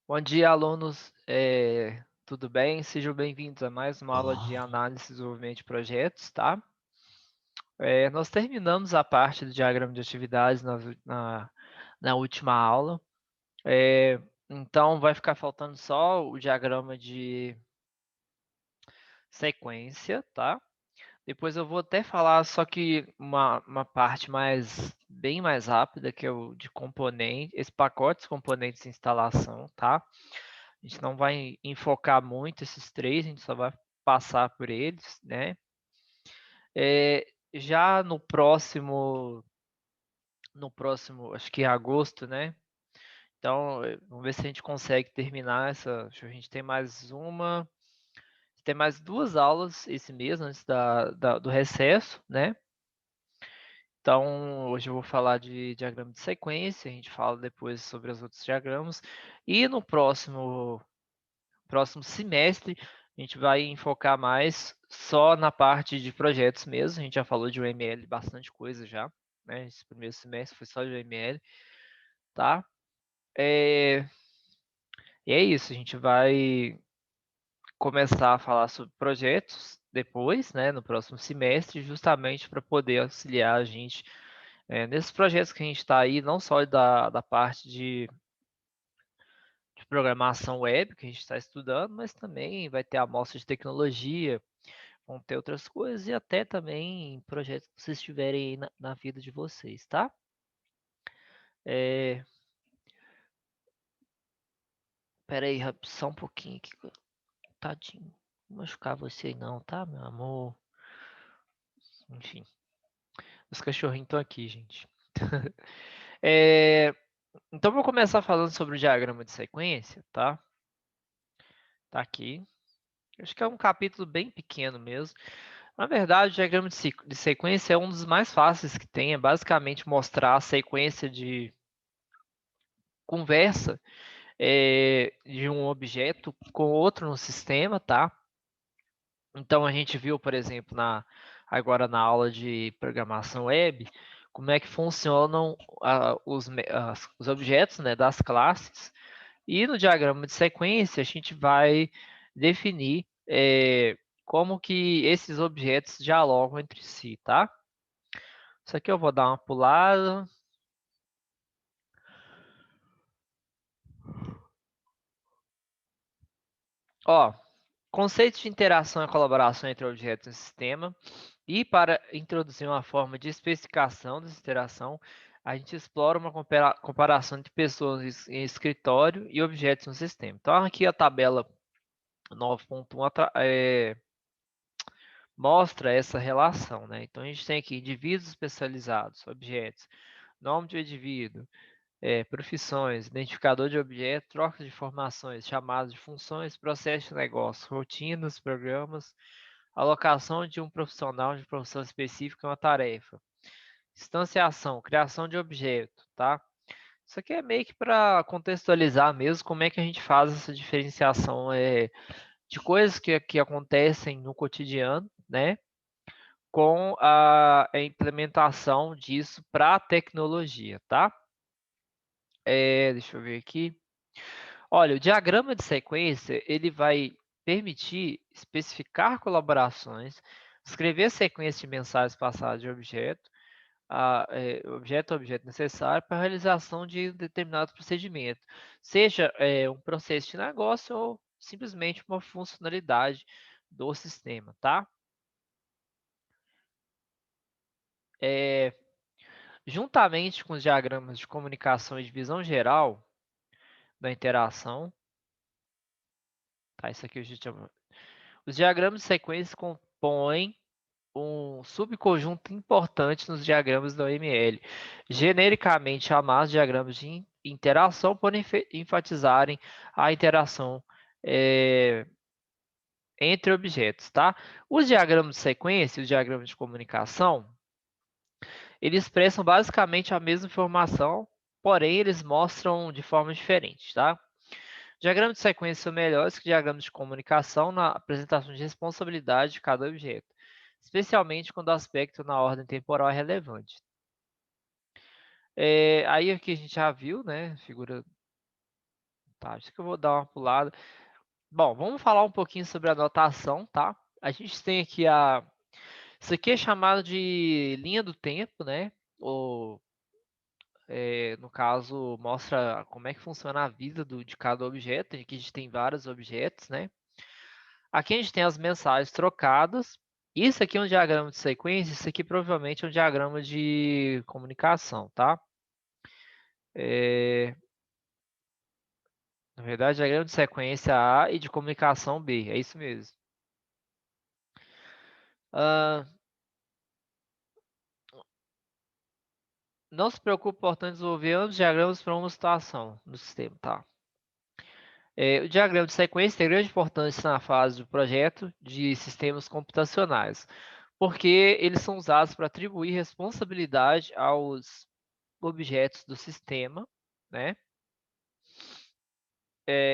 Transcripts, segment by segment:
Bom dia, alunos. Tudo bem? Sejam bem-vindos a mais uma aula de Olá. análise e desenvolvimento de projetos, tá? Nós terminamos a parte do diagrama de atividades na última aula. Então, vai ficar faltando só o diagrama de sequência, tá? Depois eu vou até falar, só que uma parte bem mais rápida, que é o de componente, esse pacote de componentes de instalação, tá? A gente não vai enfocar muito esses três, a gente só vai passar por eles, né? Já no próximo, acho que em agosto, né? Então, vamos ver se a gente consegue terminar essa. Acho que a gente tem mais duas aulas esse mês, antes do recesso, né? Então, hoje eu vou falar de diagrama de sequência, a gente fala depois sobre os outros diagramas. E no próximo semestre, a gente vai enfocar mais só na parte de projetos mesmo. A gente já falou de UML, bastante coisa já, né? Esse primeiro semestre foi só de UML, tá? É, E é isso, a gente vai começar a falar sobre projetos depois, né, no próximo semestre, justamente para poder auxiliar a gente nesses projetos que a gente está aí, não só da parte de programação web que a gente está estudando, mas também vai ter amostra de tecnologia, vão ter outras coisas e até também projetos que vocês tiverem aí na vida de vocês, tá? É, Pera aí, só um pouquinho aqui. Tadinho. Não vou machucar você não, tá, meu amor? Enfim, os cachorrinhos estão aqui, gente. É, então, vou começar falando sobre o diagrama de sequência, tá? Tá aqui. Acho que é um capítulo bem pequeno mesmo. Na verdade, o diagrama de sequência é um dos mais fáceis que tem. É basicamente mostrar a sequência de conversa de um objeto com outro no sistema, tá? Então a gente viu, por exemplo, agora na aula de programação web, como é que funcionam os objetos, né, das classes. E no diagrama de sequência a gente vai definir como que esses objetos dialogam entre si, tá? Isso aqui eu vou dar uma pulada. Ó, conceito de interação e colaboração entre objetos no sistema. E para introduzir uma forma de especificação dessa interação, a gente explora uma comparação de pessoas em escritório e objetos no sistema. Então, aqui a tabela 9.1 mostra essa relação, né? Então, a gente tem aqui indivíduos especializados, objetos, nome de indivíduo, profissões, identificador de objeto, troca de informações, chamadas de funções, processo de negócio, rotinas, programas, alocação de um profissional de profissão específica em uma tarefa. Instanciação, criação de objeto, tá? Isso aqui é meio que para contextualizar mesmo como é que a gente faz essa diferenciação de coisas que acontecem no cotidiano, né? Com a implementação disso para a tecnologia, tá? Deixa eu ver aqui. Olha, o diagrama de sequência, ele vai permitir especificar colaborações, escrever sequência de mensagens passadas de objeto, objeto a objeto necessário para a realização de determinado procedimento, seja um processo de negócio ou simplesmente uma funcionalidade do sistema, tá? É, Juntamente com os diagramas de comunicação e de visão geral da interação, tá? Isso aqui a gente chama. Os diagramas de sequência compõem um subconjunto importante nos diagramas da OML, genericamente chamados diagramas de interação, por enfatizarem a interação eh, entre objetos, tá? Os diagramas de sequência e os diagramas de comunicação, eles expressam basicamente a mesma informação, porém eles mostram de forma diferente, tá? Diagramas de sequência são melhores que diagramas de comunicação na apresentação de responsabilidade de cada objeto, especialmente quando o aspecto na ordem temporal é relevante. Aí aqui a gente já viu, né, figura Tá, acho que eu vou dar uma pulada. Bom, vamos falar um pouquinho sobre a notação, tá? A gente tem aqui isso aqui é chamado de linha do tempo, né? Ou, no caso, mostra como é que funciona a vida de cada objeto. Aqui a gente tem vários objetos, né? Aqui a gente tem as mensagens trocadas. Isso aqui é um diagrama de sequência, isso aqui provavelmente é um diagrama de comunicação, tá? Na verdade, diagrama de sequência A e de comunicação B, é isso mesmo. Ah, não se preocupe, portanto, desenvolver ambos os diagramas para uma situação no sistema, tá? O diagrama de sequência tem grande importância na fase do projeto de sistemas computacionais, porque eles são usados para atribuir responsabilidade aos objetos do sistema, né?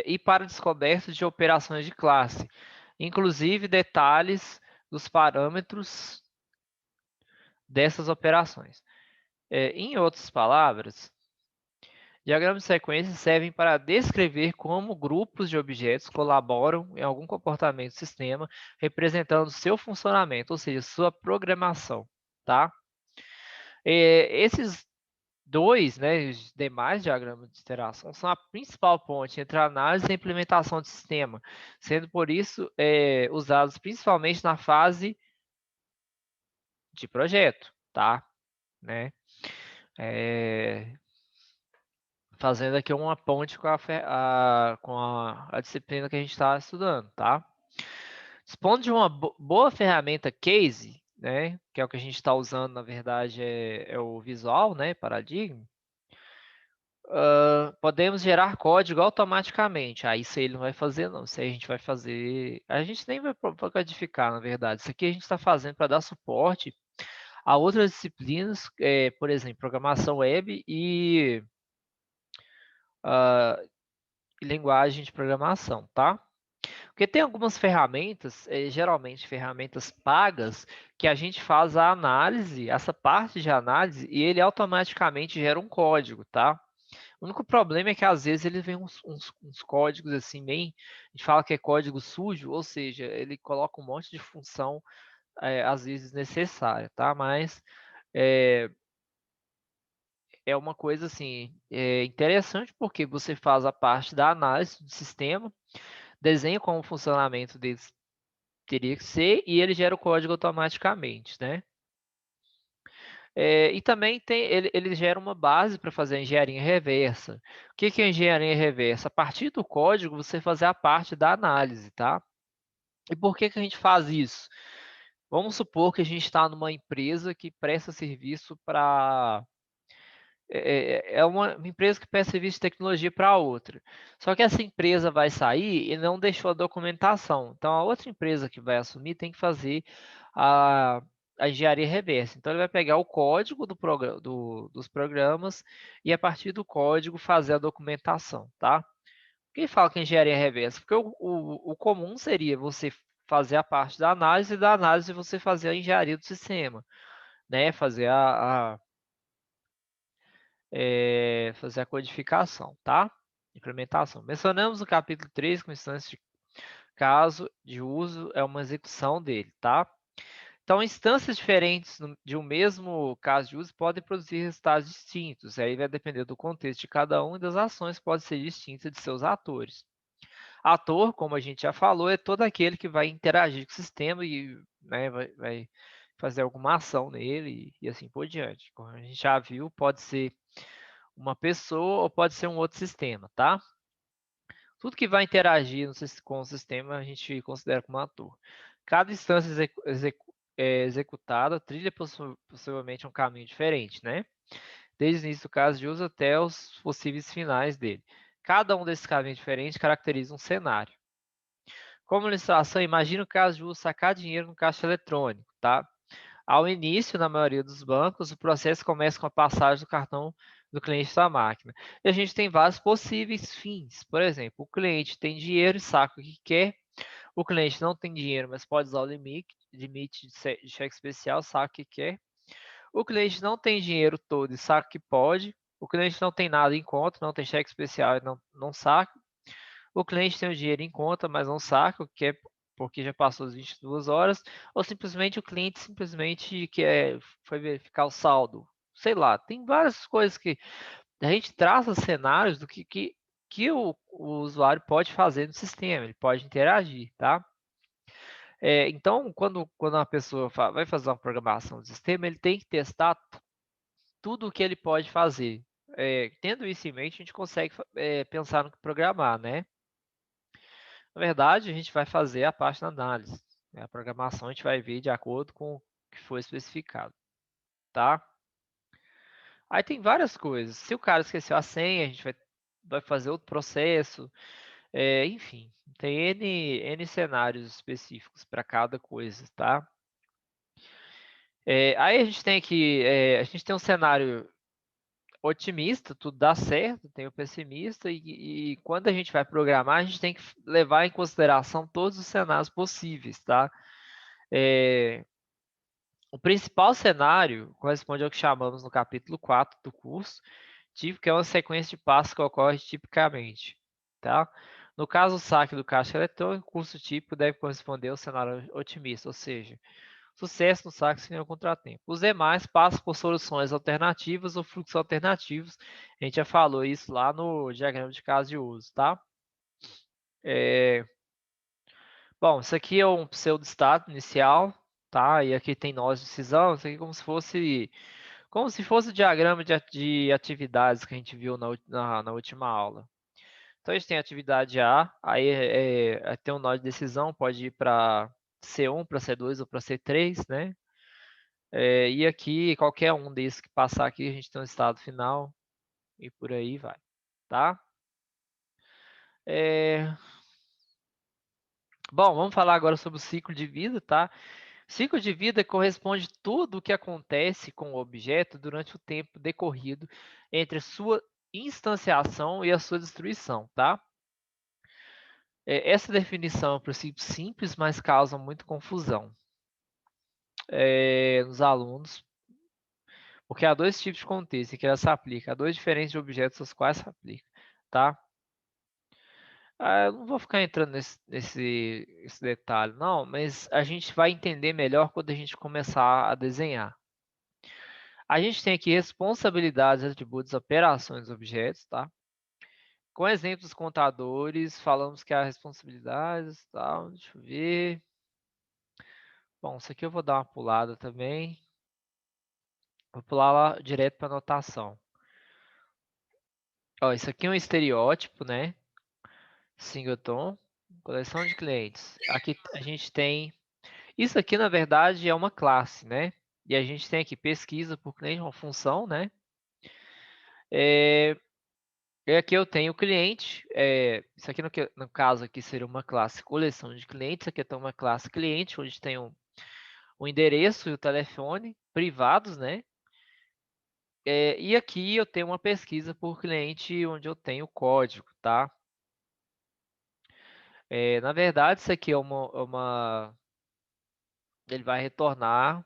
E para descoberta de operações de classe, inclusive detalhes dos parâmetros dessas operações. Em outras palavras, diagramas de sequência servem para descrever como grupos de objetos colaboram em algum comportamento do sistema, representando seu funcionamento, ou seja, sua programação, tá? Esses dois, né, os demais diagramas de interação são a principal ponte entre a análise e a implementação do sistema, sendo por isso usados principalmente na fase de projeto, tá? Né? Fazendo aqui uma ponte com a disciplina que a gente está estudando, tá? Dispondo de uma boa ferramenta case, né, que é o que a gente está usando, na verdade, é o visual, né, paradigma, podemos gerar código automaticamente. Isso aí ele não vai fazer, não. Isso aí a gente vai fazer. A gente nem vai codificar, na verdade. Isso aqui a gente está fazendo para dar suporte a outras disciplinas, por exemplo, programação web ah, e linguagem de programação, tá? Porque tem algumas ferramentas, geralmente ferramentas pagas, que a gente faz a análise, essa parte de análise, e ele automaticamente gera um código, tá? O único problema é que às vezes ele vem uns códigos assim, bem. A gente fala que é código sujo, ou seja, ele coloca um monte de função, às vezes necessária, tá? Mas é uma coisa assim, interessante porque você faz a parte da análise do sistema, desenha como o funcionamento deles teria que ser e ele gera o código automaticamente, né? E também ele gera uma base para fazer a engenharia reversa. O que é engenharia reversa? A partir do código, você fazer a parte da análise, tá? E por que a gente faz isso? Vamos supor que a gente está numa empresa que presta serviço para é uma empresa que presta serviço de tecnologia para outra. Só que essa empresa vai sair e não deixou a documentação. Então, a outra empresa que vai assumir tem que fazer a, a engenharia reversa. Então, ele vai pegar o código dos programas e, a partir do código, fazer a documentação, tá? Por que fala que é engenharia reversa? Porque o comum seria você fazer a parte da análise e da análise você fazer a engenharia do sistema, né? Fazer a codificação, tá? Implementação. Mencionamos no capítulo 3 que uma instância de caso de uso é uma execução dele, tá? Então, instâncias diferentes de um mesmo caso de uso podem produzir resultados distintos. Aí vai depender do contexto de cada um e das ações que podem ser distintas de seus atores. Ator, como a gente já falou, é todo aquele que vai interagir com o sistema e, né, vai fazer alguma ação nele e assim por diante. Como a gente já viu, pode ser uma pessoa ou pode ser um outro sistema, tá? Tudo que vai interagir com o sistema a gente considera como ator. Cada instância executada trilha possivelmente um caminho diferente, né? Desde o início do caso de uso até os possíveis finais dele. Cada um desses caminhos diferentes caracteriza um cenário. Como ilustração, imagine o caso de uso sacar dinheiro no caixa eletrônico, tá? Ao início, na maioria dos bancos, o processo começa com a passagem do cartão do cliente da máquina. E a gente tem vários possíveis fins. Por exemplo, o cliente tem dinheiro e saca o que quer. O cliente não tem dinheiro, mas pode usar o limite de cheque especial, saca o que quer. O cliente não tem dinheiro todo e saca o que pode. O cliente não tem nada em conta, não tem cheque especial e não saca. o cliente tem o dinheiro em conta, mas não saca, que é porque já passou as 22 horas, ou simplesmente o cliente simplesmente foi verificar o saldo. Sei lá, tem várias coisas que a gente traça cenários do que o usuário pode fazer no sistema, ele pode interagir, tá? Então, quando uma pessoa vai fazer uma programação do sistema, ele tem que testar tudo o que ele pode fazer. Tendo isso em mente, a gente consegue pensar no que programar, né? Na verdade, a gente vai fazer a parte da análise, né? A programação a gente vai ver de acordo com o que foi especificado, tá? Aí tem várias coisas. Se o cara esqueceu a senha, a gente vai fazer outro processo. Enfim, tem N cenários específicos para cada coisa, tá? Aí a gente tem um cenário otimista, tudo dá certo, tem o pessimista, e quando a gente vai programar, a gente tem que levar em consideração todos os cenários possíveis, tá? O principal cenário corresponde ao que chamamos no capítulo 4 do curso, tipo, que é uma sequência de passos que ocorre tipicamente, tá? No caso, o saque do caixa eletrônico, o curso típico deve corresponder ao cenário otimista, ou seja, sucesso no saque sem nenhum contratempo. Os demais passam por soluções alternativas ou fluxos alternativos. A gente já falou isso lá no diagrama de caso de uso, tá? Bom, isso aqui é um pseudo-estado inicial, tá? E aqui tem nós de decisão. Isso aqui é como se fosse o diagrama de atividades que a gente viu na última aula. Então, a gente tem a atividade A, aí tem um nó de decisão, pode ir para C1, para C2 ou para C3, né? E aqui, qualquer um desses que passar aqui, a gente tem um estado final e por aí vai, tá? Bom, vamos falar agora sobre o ciclo de vida, tá? Ciclo de vida corresponde tudo o que acontece com o objeto durante o tempo decorrido entre sua instanciação e a sua destruição, tá? Essa definição é um princípio simples, mas causa muita confusão nos alunos, porque há dois tipos de contexto em que ela se aplica, há dois diferentes de objetos aos quais se aplica, tá? Eu não vou ficar entrando nesse detalhe, não, mas a gente vai entender melhor quando a gente começar a desenhar. A gente tem aqui responsabilidades, atributos, operações, objetos, tá? Com exemplos contadores, falamos que há responsabilidades, tal, deixa eu ver. Bom, isso aqui eu vou dar uma pulada também. Vou pular lá direto para anotação. Ó, isso aqui é um estereótipo, né? Singleton, coleção de clientes. Aqui a gente tem. Isso aqui, na verdade, é uma classe, né? E a gente tem aqui pesquisa por cliente, uma função, né? E aqui eu tenho o cliente. Isso aqui, no caso, aqui seria uma classe coleção de clientes. Aqui eu tenho uma classe cliente, onde tem o endereço e o telefone privados, né? E aqui eu tenho uma pesquisa por cliente, onde eu tenho o código, tá? Na verdade, isso aqui ele vai retornar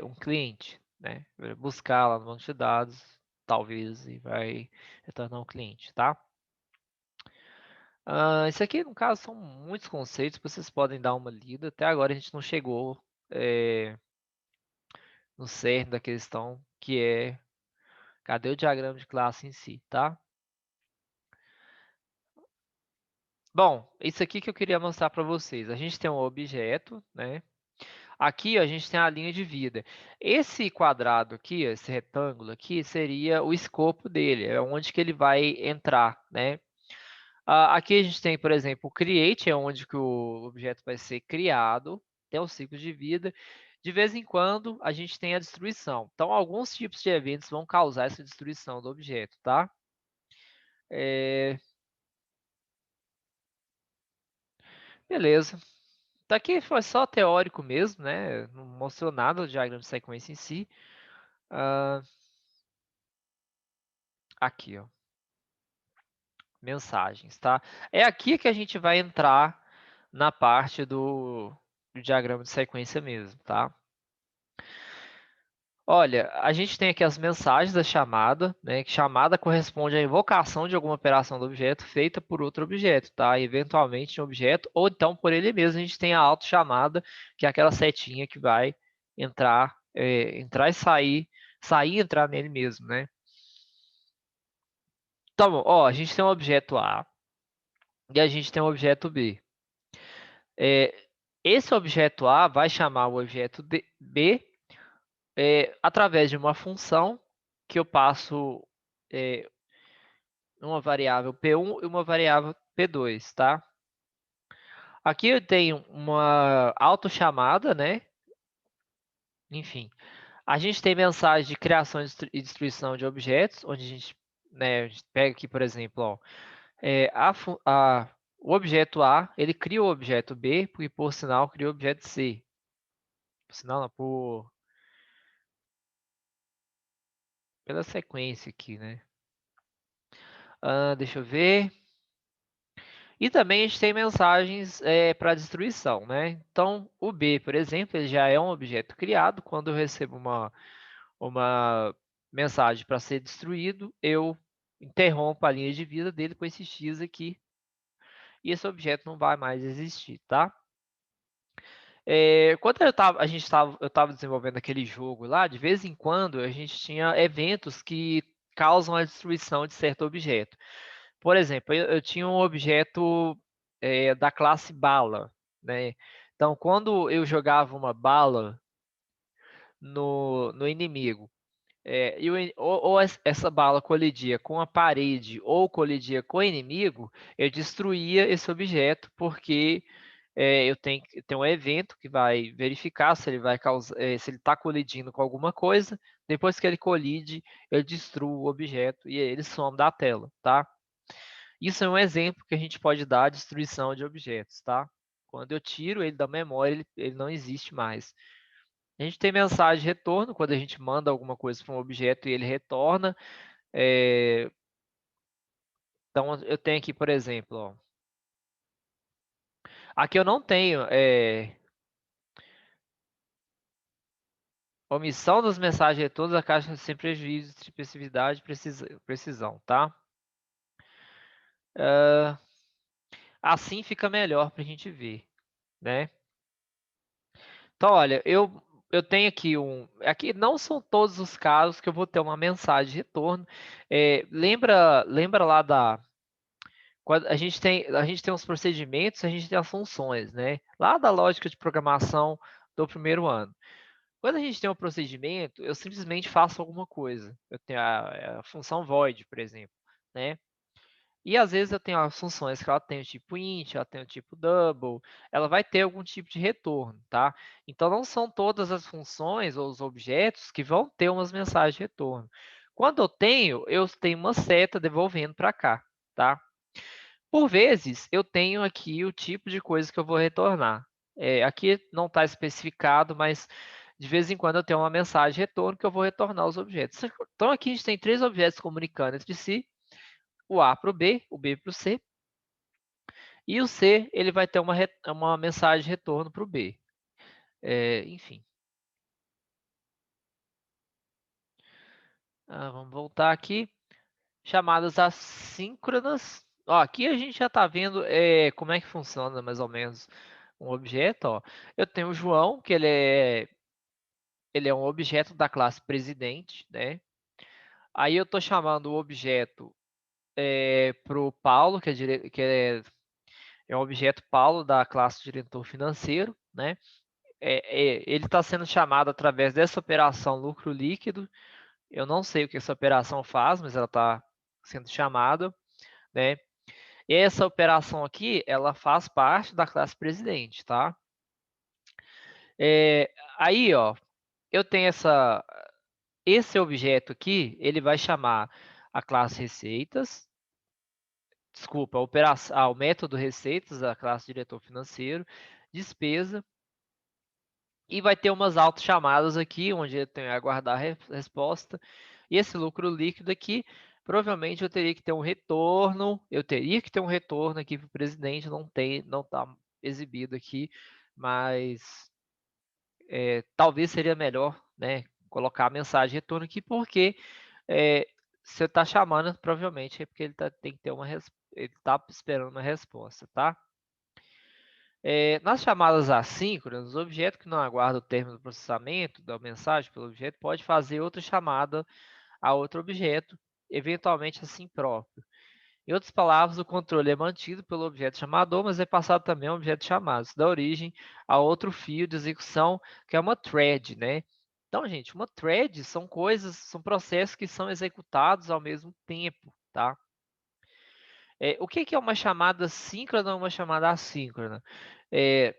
um cliente, né? Vai buscar lá no banco de dados, talvez, e vai retornar um cliente, tá? Isso aqui, no caso, são muitos conceitos que vocês podem dar uma lida. Até agora a gente não chegou no cerne da questão, que é cadê o diagrama de classe em si, tá? Bom, isso aqui que eu queria mostrar para vocês. A gente tem um objeto, né? Aqui ó, a gente tem a linha de vida. Esse quadrado aqui, esse retângulo aqui, seria o escopo dele, é onde que ele vai entrar, né? Aqui a gente tem, por exemplo, o create, é onde que o objeto vai ser criado, tem o ciclo de vida. De vez em quando, a gente tem a destruição. Então, alguns tipos de eventos vão causar essa destruição do objeto, tá? Beleza. Daqui foi só teórico mesmo, né? Não mostrou nada do diagrama de sequência em si. Aqui, ó. Mensagens, tá? É aqui que a gente vai entrar na parte do diagrama de sequência mesmo, tá? Olha, a gente tem aqui as mensagens da chamada, né? Que chamada corresponde à invocação de alguma operação do objeto feita por outro objeto, tá? Eventualmente um objeto, ou então por ele mesmo. A gente tem a autochamada, que é aquela setinha que vai entrar, entrar e sair, sair e entrar nele mesmo, né? Então, ó, a gente tem um objeto A e a gente tem um objeto B. Esse objeto A vai chamar o objeto B através de uma função que eu passo uma variável P1 e uma variável P2, tá? Aqui eu tenho uma autochamada, né? Enfim, a gente tem mensagem de criação e destruição de objetos, onde a gente pega aqui, por exemplo, ó, o objeto A, ele cria o objeto B, e por sinal cria o objeto C. Por sinal, não, pela sequência aqui, né? Deixa eu ver. E também a gente tem mensagens para destruição, né? Então, o B, por exemplo, ele já é um objeto criado. Quando eu recebo uma mensagem para ser destruído, eu interrompo a linha de vida dele com esse X aqui. E esse objeto não vai mais existir, tá? Quando eu estava desenvolvendo aquele jogo lá, de vez em quando a gente tinha eventos que causam a destruição de certo objeto. Por exemplo, eu tinha um objeto da classe bala, né? Então, quando eu jogava uma bala no inimigo, ou essa bala colidia com a parede ou colidia com o inimigo, eu destruía esse objeto, porque eu tenho que ter um evento que vai verificar se ele vai causar, se ele está colidindo com alguma coisa. Depois que ele colide, eu destruo o objeto e ele some da tela, tá? Isso é um exemplo que a gente pode dar de destruição de objetos, tá? Quando eu tiro ele da memória, ele não existe mais. A gente tem mensagem de retorno, quando a gente manda alguma coisa para um objeto e ele retorna. Então, eu tenho aqui, por exemplo, ó, aqui eu não tenho omissão das mensagens de retorno da caixa sem prejuízo de especificidade e precisão, tá? Assim fica melhor para a gente ver, né? Então, olha, eu tenho aqui Aqui não são todos os casos que eu vou ter uma mensagem de retorno. Lembra lá quando a gente tem os procedimentos, a gente tem as funções, né? Lá da lógica de programação do primeiro ano. Quando a gente tem um procedimento, eu simplesmente faço alguma coisa. Eu tenho a função void, por exemplo, né? E às vezes eu tenho as funções que ela tem o tipo int, ela tem o tipo double, ela vai ter algum tipo de retorno, tá? Então não são todas as funções ou os objetos que vão ter umas mensagens de retorno. Quando eu tenho uma seta devolvendo para cá, tá? Por vezes eu tenho aqui o tipo de coisa que eu vou retornar. Aqui não está especificado, mas de vez em quando eu tenho uma mensagem de retorno que eu vou retornar os objetos. Então aqui a gente tem três objetos comunicando entre si, o A para o B para o C, e o C, ele vai ter uma mensagem de retorno para o B. Enfim. Vamos voltar aqui. Chamadas assíncronas. Ó, aqui a gente já está vendo como é que funciona mais ou menos um objeto. Ó. Eu tenho o João, que ele é um objeto da classe presidente, né? Aí eu estou chamando o objeto para o Paulo, é um objeto Paulo da classe diretor financeiro, né? Ele está sendo chamado através dessa operação lucro líquido. Eu não sei o que essa operação faz, mas ela está sendo chamada, né? E essa operação aqui, ela faz parte da classe presidente, tá? Aí, ó, eu tenho esse objeto aqui, ele vai chamar a classe receitas, desculpa, o método receitas, a classe diretor financeiro, despesa, e vai ter umas autochamadas aqui, onde eu tenho que aguardar a resposta. E esse lucro líquido aqui, provavelmente eu teria que ter um retorno aqui para o presidente, não está exibido aqui, mas talvez seria melhor, né, colocar a mensagem de retorno aqui, porque você está chamando, provavelmente é porque tem que ter ele está esperando uma resposta, tá? Nas chamadas assíncronas, o objeto que não aguarda o término do processamento da mensagem pelo objeto pode fazer outra chamada a outro objeto, eventualmente assim próprio. Em outras palavras, o controle é mantido pelo objeto chamador, mas é passado também ao objeto chamado. Isso dá origem a outro fio de execução, que é uma thread, né? Então, gente, uma thread são são processos que são executados ao mesmo tempo, tá? O que é uma chamada síncrona ou uma chamada assíncrona? É,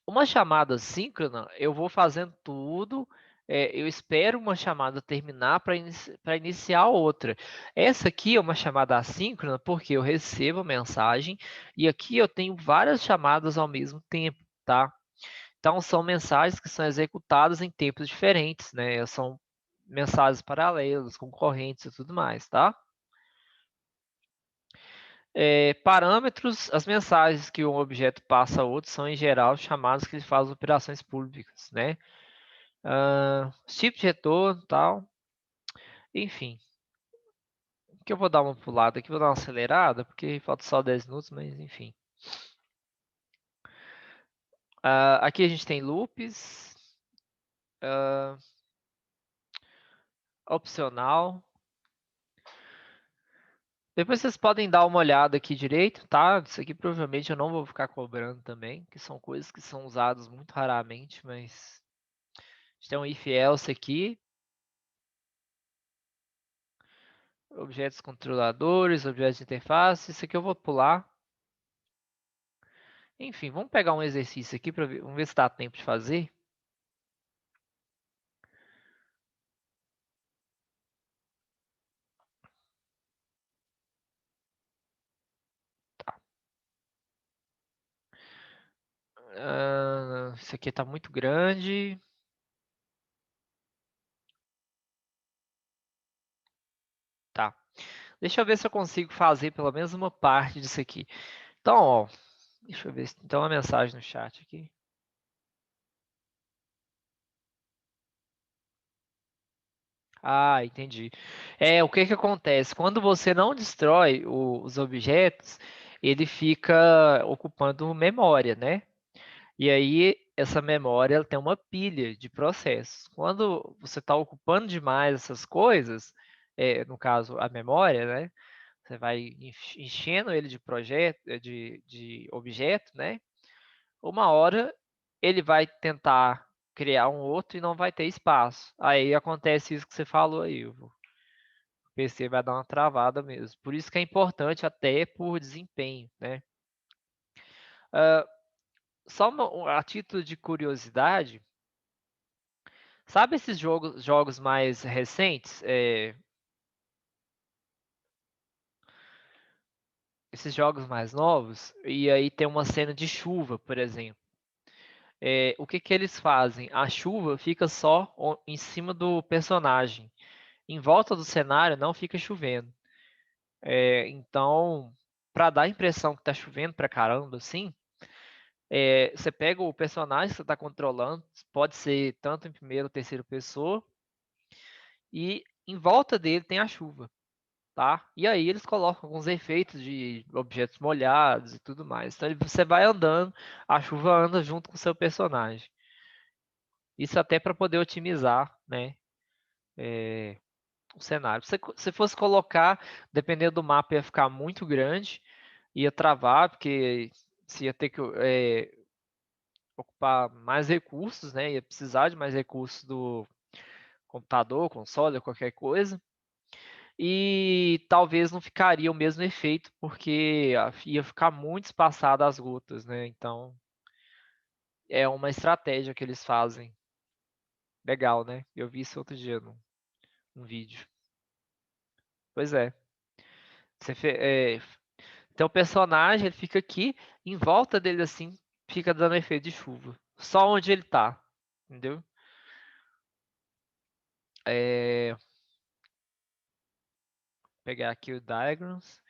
uma chamada síncrona, eu vou fazendo tudo, eu espero uma chamada terminar para iniciar outra. Essa aqui é uma chamada assíncrona porque eu recebo a mensagem e aqui eu tenho várias chamadas ao mesmo tempo, tá? Então, são mensagens que são executadas em tempos diferentes, né? São mensagens paralelas, concorrentes e tudo mais, tá? Parâmetros, as mensagens que um objeto passa a outro são, em geral, chamadas que ele faz operações públicas, né? Tipo de retorno, tal. Enfim, que eu vou dar uma pulada aqui, vou dar uma acelerada, porque falta só 10 minutos, mas enfim. Aqui a gente tem loops, opcional. Depois vocês podem dar uma olhada aqui direito, tá? Isso aqui provavelmente eu não vou ficar cobrando também, que são coisas que são usadas muito raramente, mas a gente tem um if else aqui. Objetos controladores, objetos de interface, isso aqui eu vou pular. Enfim, vamos pegar um exercício aqui para ver, vamos ver se dá tempo de fazer. Isso aqui está muito grande. Tá. Deixa eu ver se eu consigo fazer pelo menos uma parte disso aqui. Então, ó, deixa eu ver se tem uma mensagem no chat aqui. Entendi. O que que acontece? Quando você não destrói os objetos, ele fica ocupando memória, né? E aí, essa memória ela tem uma pilha de processos. Quando você está ocupando demais essas coisas, no caso, a memória, né? Você vai enchendo ele de projeto, de objeto, né? Uma hora ele vai tentar criar um outro e não vai ter espaço. Aí acontece isso que você falou aí, o PC vai dar uma travada mesmo. Por isso que é importante até por desempenho, né? Só a título de curiosidade, sabe esses jogos mais recentes? Esses jogos mais novos, e aí tem uma cena de chuva, por exemplo. O que que eles fazem? A chuva fica só em cima do personagem. Em volta do cenário não fica chovendo. Então, para dar a impressão que tá chovendo pra caramba, assim, você pega o personagem que você está controlando, pode ser tanto em primeira ou terceira pessoa, e em volta dele tem a chuva, tá? E aí eles colocam alguns efeitos de objetos molhados e tudo mais. Então você vai andando, a chuva anda junto com o seu personagem. Isso até para poder otimizar, né, o cenário. Se fosse colocar, dependendo do mapa, ia ficar muito grande, ia travar, porque você ia ter que ocupar mais recursos, né? Ia precisar de mais recursos do computador, console, ou qualquer coisa. E talvez não ficaria o mesmo efeito, porque ia ficar muito espaçado as gotas, né? Então, é uma estratégia que eles fazem. Legal, né? Eu vi isso outro dia num vídeo. Pois é. Você então o personagem ele fica aqui, em volta dele assim, fica dando efeito de chuva. Só onde ele tá, entendeu? Vou pegar aqui o diagrams.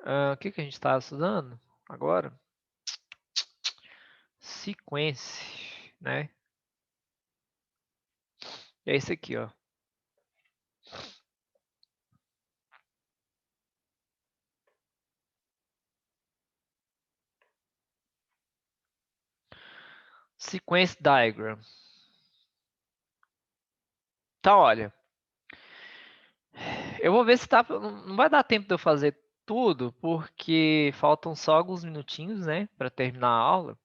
O que a gente está estudando agora? Sequência, né? É esse aqui, ó. Sequence diagram. Então, olha, eu vou ver se tá. Não vai dar tempo de eu fazer tudo, porque faltam só alguns minutinhos, né, para terminar a aula.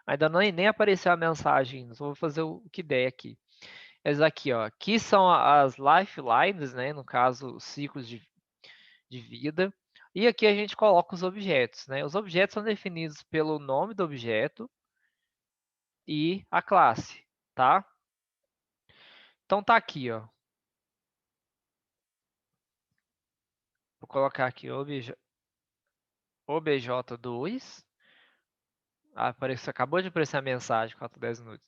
Ainda nem apareceu a mensagem, só vou fazer o que der aqui. Essas aqui, ó. Aqui são as lifelines, né, no caso, os ciclos de vida. E aqui a gente coloca os objetos, né? Os objetos são definidos pelo nome do objeto e a classe, tá? Então tá aqui, ó. Vou colocar aqui obj2. Acabou de aparecer a mensagem, falta 10 minutos.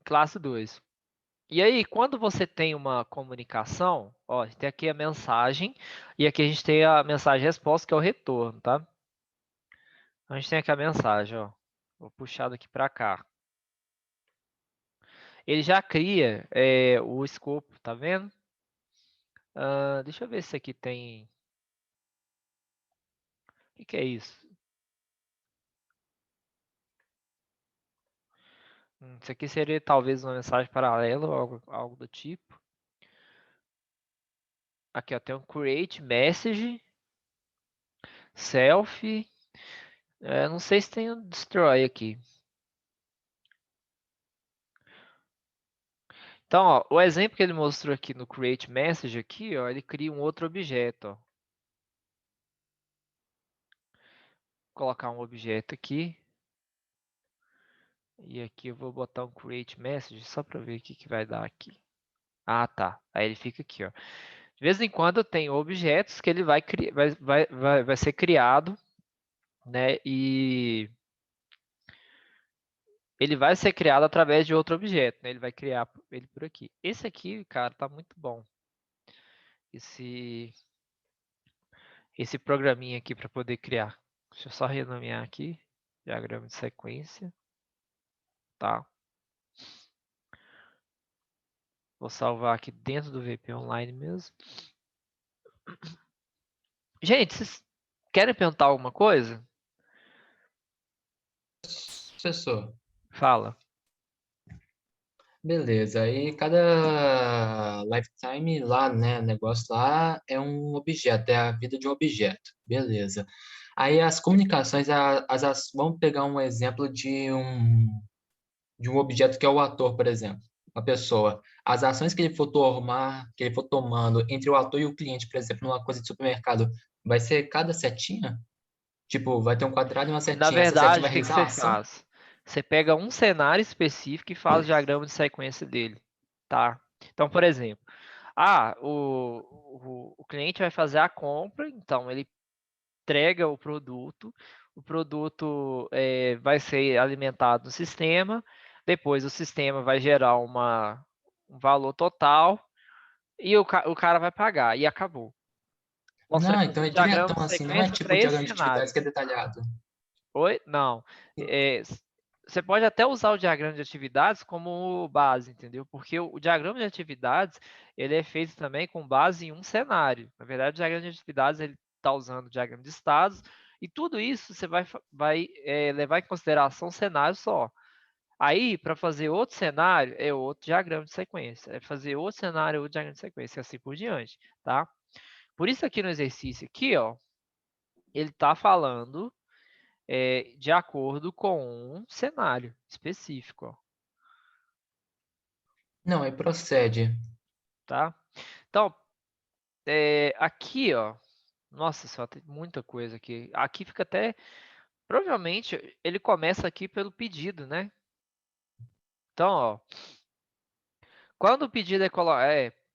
Classe 2. E aí, quando você tem uma comunicação, ó, tem aqui a mensagem, e aqui a gente tem a mensagem resposta, que é o retorno, tá? A gente tem aqui a mensagem, ó. Vou puxar daqui para cá. Ele já cria o escopo, tá vendo? Deixa eu ver se aqui tem... O que é isso? Isso aqui seria talvez uma mensagem paralela ou algo do tipo. Aqui, ó, tem um create message, self. Não sei se tem um destroy aqui. Então, ó, o exemplo que ele mostrou aqui no create message aqui, ó, ele cria um outro objeto, ó. Vou colocar um objeto aqui. E aqui eu vou botar um create message só para ver o que vai dar aqui. Ah, tá. Aí ele fica aqui, ó. De vez em quando tem objetos que ele vai ser criado, né? E ele vai ser criado através de outro objeto, né? Ele vai criar ele por aqui. Esse aqui, cara, tá muito bom. Esse programinha aqui para poder criar. Deixa eu só renomear aqui. Diagrama de sequência. Tá. Vou salvar aqui dentro do VP Online mesmo. Gente, vocês querem perguntar alguma coisa? Professor, Fala. beleza. Aí cada lifetime lá, né, negócio lá é um objeto, é a vida de um objeto. Beleza. Aí as comunicações, vamos pegar um exemplo de um objeto que é o ator, por exemplo, uma pessoa. As ações que ele for tomar, que ele for tomando entre o ator e o cliente, por exemplo, numa coisa de supermercado, vai ser cada setinha? Tipo, vai ter um quadrado e uma Na setinha. Essa setinha verdade, vai o que realizar você a ação? faz? Você pega um cenário específico e faz o diagrama de sequência dele, tá? Então, por exemplo, o cliente vai fazer a compra, então ele entrega o produto vai ser alimentado no sistema, depois o sistema vai gerar um valor total e o cara vai pagar, e acabou. Então, você vai Não, então fazer o é diagrama diretão de assim, não é sequência para tipo esse diagrama de atividades cenário. que é detalhado. Oi? Não. Você pode até usar o diagrama de atividades como base, entendeu? Porque o diagrama de atividades, ele é feito também com base em um cenário. Na verdade, o diagrama de atividades, ele está usando o diagrama de estados, e tudo isso você vai levar em consideração um cenário só. Aí, para fazer outro cenário, é outro diagrama de sequência. É fazer outro cenário, outro diagrama de sequência, e assim por diante, tá? Por isso aqui no exercício aqui, ó, ele está falando de acordo com um cenário específico, ó, Não, aí procede. tá? Então, aqui, ó, nossa só tem muita coisa aqui. Aqui fica até, provavelmente, ele começa aqui pelo pedido, né? Então, ó, quando o pedido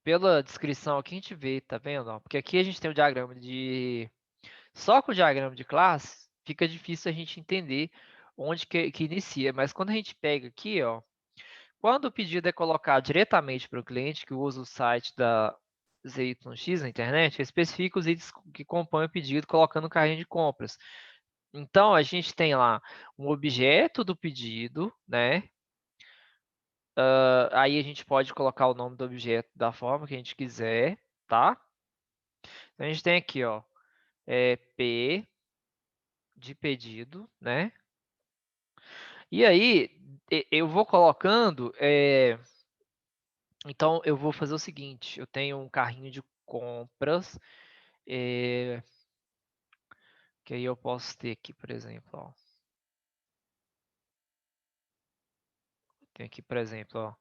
pela descrição aqui a gente vê, tá vendo? Ó? Porque aqui a gente tem o diagrama só com o diagrama de classe, fica difícil a gente entender onde que inicia. Mas quando a gente pega aqui, ó, quando o pedido é colocado diretamente para o cliente que usa o site da ZYX na internet, especifica os itens que compõem o pedido, colocando no carrinho de compras. Então, a gente tem lá um objeto do pedido, né? Aí a gente pode colocar o nome do objeto da forma que a gente quiser, tá? Então, a gente tem aqui, ó, P de pedido, né? E aí, eu vou colocando... Então, eu vou fazer o seguinte. Eu tenho um carrinho de compras. Que aí eu posso ter aqui, por exemplo, ó. Tem aqui, por exemplo, ó.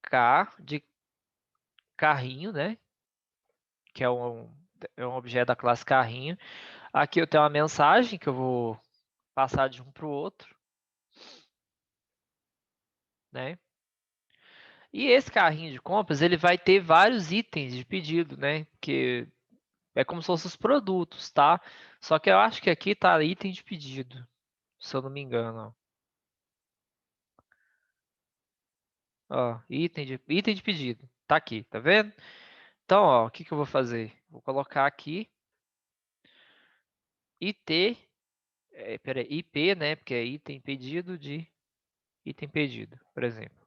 K de carrinho, né? Que é um objeto da classe carrinho. Aqui eu tenho uma mensagem que eu vou passar de um para o outro, né? E esse carrinho de compras, ele vai ter vários itens de pedido, né? Que é como se fossem os produtos, tá? Só que eu acho que aqui tá item de pedido, se eu não me engano, ó. Ó, item de pedido. Tá aqui, tá vendo? Então, ó, o que eu vou fazer? Vou colocar aqui IP, né? Porque é item pedido de item pedido, por exemplo.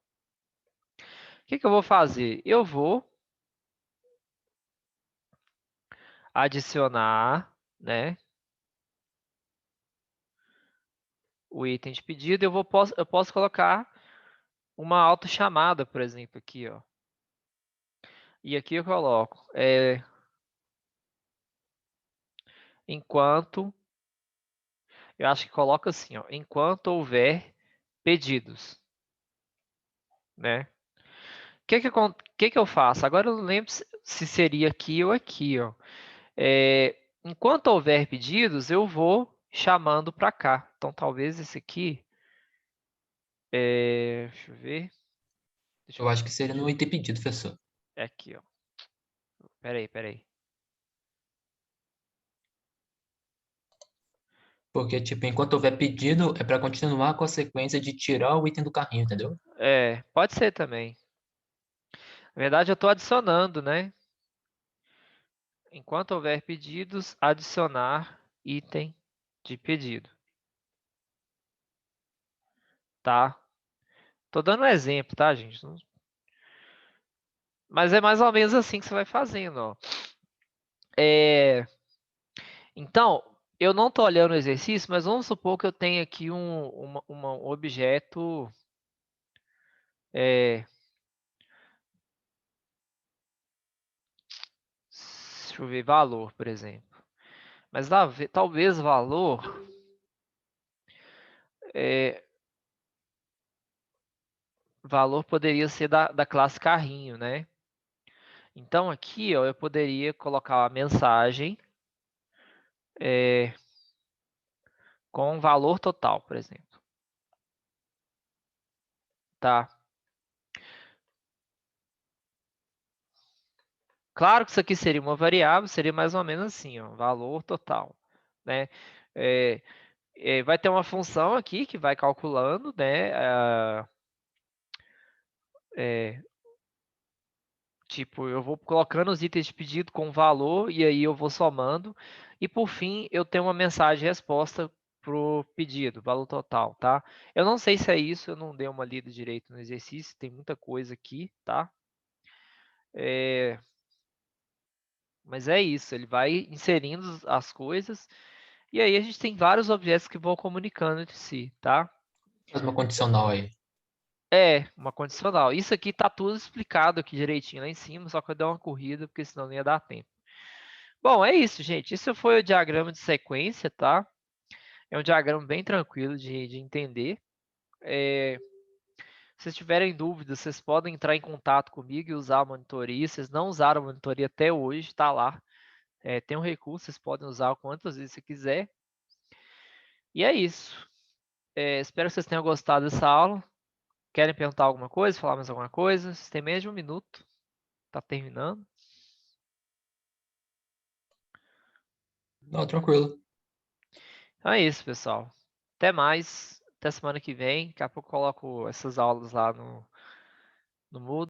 O que eu vou fazer? Eu vou adicionar, né? O item de pedido. Eu posso colocar uma autochamada, por exemplo, aqui, ó. E aqui eu coloco enquanto, eu acho que coloca assim, ó, enquanto houver pedidos, né? O que eu faço? Agora eu não lembro se seria aqui ou aqui, ó. Enquanto houver pedidos, eu vou chamando para cá. Então, talvez esse aqui, deixa eu ver. Deixa Eu eu acho que seria no item pedido, professor. É aqui, ó. Peraí. Porque, tipo, enquanto houver pedido, é para continuar com a sequência de tirar o item do carrinho, entendeu? Pode ser também. Na verdade, eu estou adicionando, né? Enquanto houver pedidos, adicionar item de pedido. Tá? Tô dando um exemplo, tá, gente? Mas é mais ou menos assim que você vai fazendo, ó. Então, eu não estou olhando o exercício, mas vamos supor que eu tenho aqui um objeto. Deixa eu ver, valor, por exemplo. Mas talvez valor poderia ser da classe carrinho, né? Então aqui, ó, eu poderia colocar uma mensagem com valor total, por exemplo. Tá? Claro que isso aqui seria uma variável, seria mais ou menos assim, ó, valor total, né? Vai ter uma função aqui que vai calculando, né? Tipo, eu vou colocando os itens de pedido com valor e aí eu vou somando. E por fim, eu tenho uma mensagem de resposta pro pedido, valor total, tá? Eu não sei se é isso, eu não dei uma lida direito no exercício, tem muita coisa aqui, tá? Mas é isso, ele vai inserindo as coisas e aí a gente tem vários objetos que vão comunicando entre si, tá? Faz uma condicional aí. Uma condicional. Isso aqui tá tudo explicado aqui direitinho lá em cima, só que eu dei uma corrida porque senão não ia dar tempo. Bom, é isso, gente. Esse foi o diagrama de sequência, tá? É um diagrama bem tranquilo de entender. Se vocês tiverem dúvidas, vocês podem entrar em contato comigo e usar a monitoria. Vocês não usaram a monitoria até hoje, tá lá. Tem um recurso, vocês podem usar quantas vezes você quiser. E é isso. Espero que vocês tenham gostado dessa aula. Querem perguntar alguma coisa, falar mais alguma coisa? Vocês têm menos de um minuto. Tá terminando. Não, tranquilo. Então é isso, pessoal. Até mais. Até semana que vem. Daqui a pouco eu coloco essas aulas lá no Moodle.